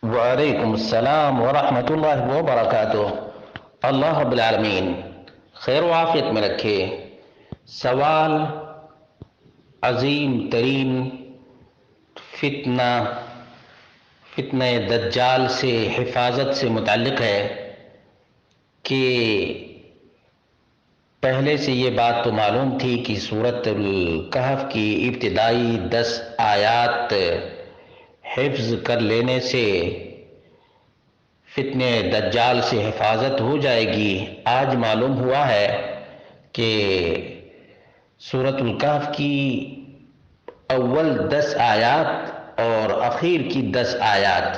وعلیکم السلام ورحمۃ اللہ وبرکاتہ۔ اللہ رب العالمین خیر و عافیت میں رکھے۔ سوال عظیم ترین فتنہ فتنہ دجال سے حفاظت سے متعلق ہے کہ پہلے سے یہ بات تو معلوم تھی کہ سورۃ الکہف کی ابتدائی 10 آیات حفظ کر لینے سے فتنہ دجال سے حفاظت ہو جائے گی۔ آج معلوم ہوا ہے کہ سورۃ الکہف کی اول 10 آیات اور اخیر کی 10 آیات،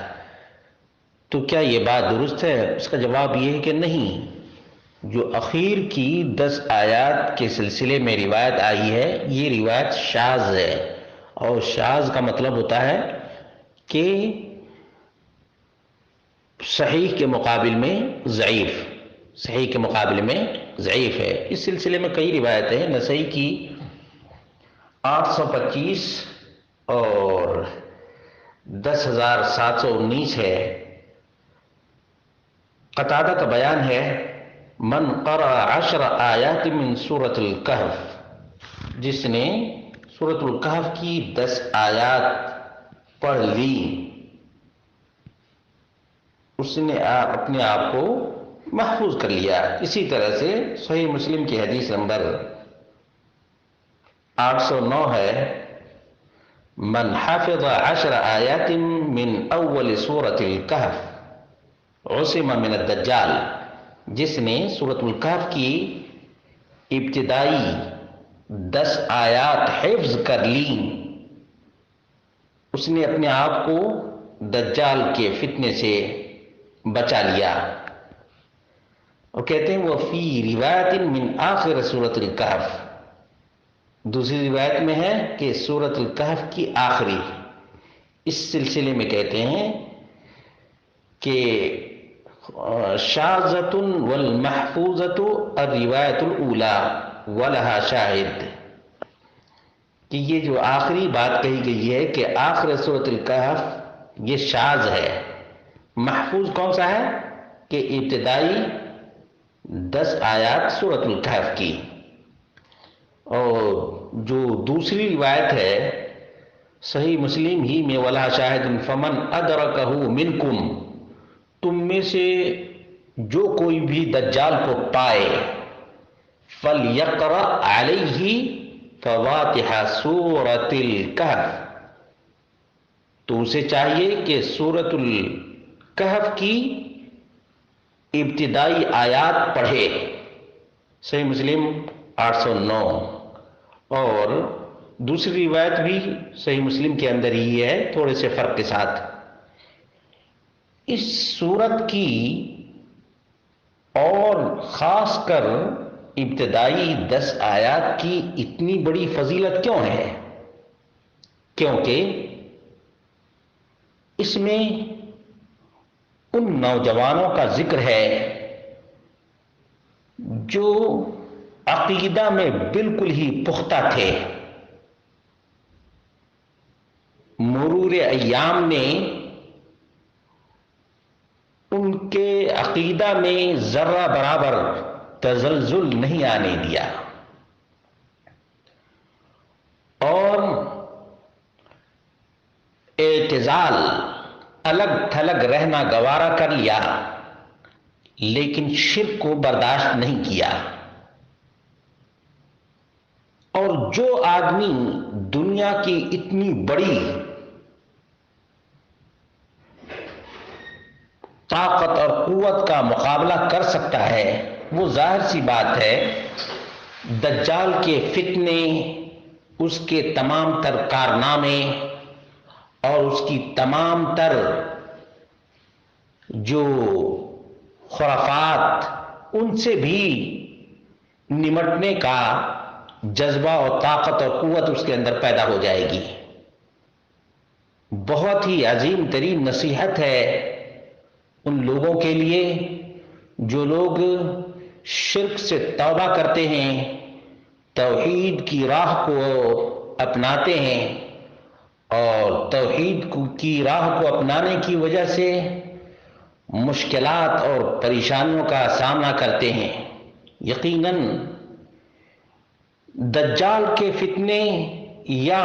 تو کیا یہ بات درست ہے؟ اس کا جواب یہ ہے کہ نہیں۔ جو اخیر کی 10 آیات کے سلسلے میں روایت آئی ہے، یہ روایت شاذ ہے، اور شاذ کا مطلب ہوتا ہے کہ صحیح کے مقابل میں ضعیف، صحیح کے مقابل میں ضعیف ہے۔ اس سلسلے میں کئی روایتیں ہیں۔ نسائی کی 825 اور 10,719 ہے۔ قتادہ کا بیان ہے، من قرأ 10 آیات من سورۃ الکہف، جس نے سورۃ الکہف کی 10 آیات پڑھ لی، اس نے اپنے آپ کو محفوظ کر لیا۔ اسی طرح سے صحیح مسلم کی حدیث نمبر 809 ہے، من حفظ 10 آیات من اول سورۃ الکہف عصم من الدجال، جس نے سورۃ الکہف کی ابتدائی 10 آیات حفظ کر لی، اس نے اپنے آپ کو دجال کے فتنے سے بچا لیا۔ اور کہتے ہیں وہ فی روایت من آخر سورۃ الکہف، دوسری روایت میں ہے کہ سورۃ الکہف کی آخری۔ اس سلسلے میں کہتے ہیں کہ شاذۃ والمحفوظۃ الروایت الاولی ولہا شاہد، کہ یہ جو آخری بات کہی گئی ہے کہ آخر سورۃ الکہف، یہ شاذ ہے۔ محفوظ کون سا ہے؟ کہ ابتدائی 10 آیات سورۃ الکہف کی۔ اور جو دوسری روایت ہے صحیح مسلم ہی میں، وَلَا شَاهِدٌ فَمَنْ أَدْرَكَهُ مِنْكُمْ، تم میں سے جو کوئی بھی دجال کو پائے، فَلْيَقْرَأْ عَلَيْهِ فَوَاتِحَ سُورَةِ الْكَهْفِ، تو اسے چاہیے کہ سورۃ الکہف کی ابتدائی آیات پڑھے۔ صحیح مسلم 809۔ اور دوسری روایت بھی صحیح مسلم کے اندر ہی ہے، تھوڑے سے فرق کے ساتھ۔ اس سورت کی اور خاص کر ابتدائی 10 آیات کی اتنی بڑی فضیلت کیوں ہے؟ کیونکہ اس میں ان نوجوانوں کا ذکر ہے جو عقیدہ میں بالکل ہی پختہ تھے۔ مرور ایام نے ان کے عقیدہ میں ذرہ برابر تزلزل نہیں آنے دیا، اور اعتزال، الگ تھلگ رہنا گوارا کر لیا، لیکن شرک کو برداشت نہیں کیا۔ اور جو آدمی دنیا کی اتنی بڑی طاقت اور قوت کا مقابلہ کر سکتا ہے، وہ ظاہر سی بات ہے دجال کے فتنے، اس کے تمام تر کارنامے اور اس کی تمام تر جو خرافات، ان سے بھی نمٹنے کا جذبہ اور طاقت اور قوت اس کے اندر پیدا ہو جائے گی۔ بہت ہی عظیم ترین نصیحت ہے ان لوگوں کے لیے جو لوگ شرک سے توبہ کرتے ہیں، توحید کی راہ کو اپناتے ہیں اور توحید کی راہ کو اپنانے کی وجہ سے مشکلات اور پریشانیوں کا سامنا کرتے ہیں۔ یقیناً دجال کے فتنے یا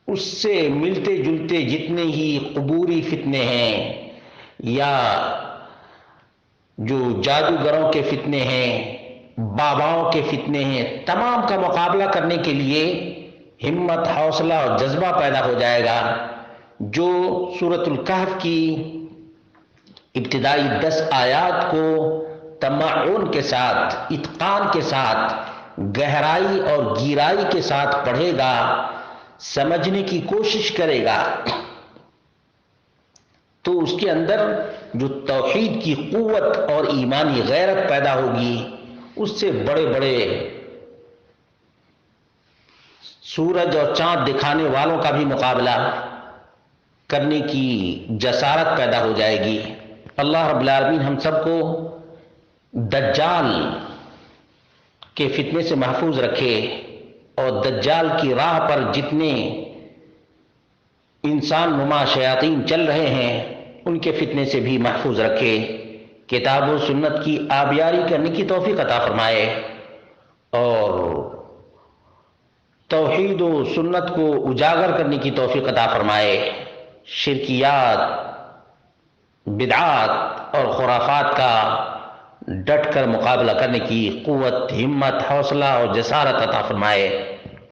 اس سے ملتے جلتے جتنے ہی قبوری فتنے ہیں یا جو جادوگروں کے فتنے ہیں، باباؤں کے فتنے ہیں، تمام کا مقابلہ کرنے کے لیے ہمت، حوصلہ اور جذبہ پیدا ہو جائے گا جو سورۃ الکہف کی ابتدائی 10 آیات کو تمعن کے ساتھ، اتقان کے ساتھ، گہرائی اور گہرائی کے ساتھ پڑھے گا، سمجھنے کی کوشش کرے گا، تو اس کے اندر جو توحید کی قوت اور ایمانی غیرت پیدا ہوگی، اس سے بڑے بڑے سورج اور چاند دکھانے والوں کا بھی مقابلہ کرنے کی جسارت پیدا ہو جائے گی۔ اللہ رب العالمین ہم سب کو دجال کے فتنے سے محفوظ رکھے اور دجال کی راہ پر جتنے انسان نما شیاطین چل رہے ہیں ان کے فتنے سے بھی محفوظ رکھے، کتاب و سنت کی آبیاری کرنے کی توفیق عطا فرمائے اور توحید و سنت کو اجاگر کرنے کی توفیق عطا فرمائے، شرکیات، بدعات اور خرافات کا ڈٹ کر مقابلہ کرنے کی قوت، ہمت، حوصلہ اور جسارت عطا فرمائے۔